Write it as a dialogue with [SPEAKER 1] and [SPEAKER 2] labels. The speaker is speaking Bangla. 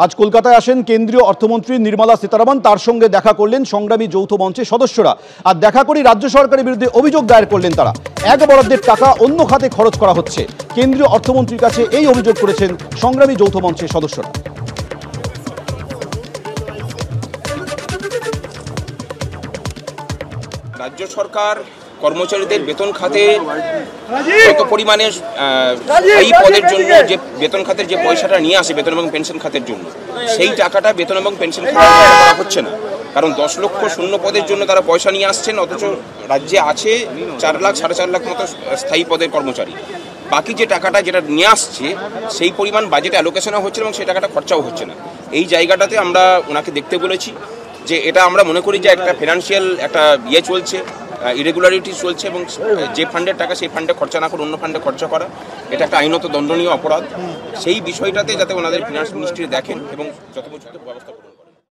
[SPEAKER 1] আজ কলকাতায় আসেন কেন্দ্রীয় অর্থমন্ত্রী নির্মলা সীতারামন। তার সঙ্গে দেখা করলেন সংগ্রামী যৌথ মঞ্চের সদস্যরা। আর দেখা করে রাজ্য সরকারের বিরুদ্ধে অভিযোগ দায়ের করলেন তারা। এক বরাদ্দের টাকা অন্য খাতে খরচ করা হচ্ছে। কেন্দ্রীয় অর্থমন্ত্রীর কাছে এই অভিযোগ করেছেন সংগ্রামী যৌথ মঞ্চের সদস্যরা।
[SPEAKER 2] রাজ্য সরকার কর্মচারীদের বেতন খাতে কত পরিমাণে এই পদের জন্য যে বেতন খাতের যে পয়সাটা নিয়ে আসে বেতন এবং পেনশন খাতের জন্য, সেই টাকাটা বেতন এবং পেনশন খাতে করা হচ্ছে না। কারণ 10 লক্ষ শূন্য পদের জন্য তারা পয়সা নিয়ে আসছেন, অথচ রাজ্যে আছে 4 লাখ 4.5 লাখ মতো স্থায়ী পদের কর্মচারী। বাকি যে টাকাটা যেটা নিয়ে আসছে সেই পরিমাণ বাজেটে অ্যালোকেশনও হচ্ছে এবং সেই টাকাটা খরচাও হচ্ছে না। এই জায়গাটাতে আমরা ওনাকে দেখতে বলেছি যে এটা আমরা মনে করি যে একটা ফিনান্সিয়াল একটা চলছে, ইরেগুলারিটি চলছে এবং যে ফান্ডের টাকা সেই ফান্ডে খরচা না করে অন্য ফান্ডে খরচা করা এটা একটা আইনত দণ্ডনীয় অপরাধ। সেই বিষয়টাতে যাতে ওনাদের ফিনান্স মিনিস্ট্রি দেখেন এবং যথোপযুক্ত ব্যবস্থা করুন।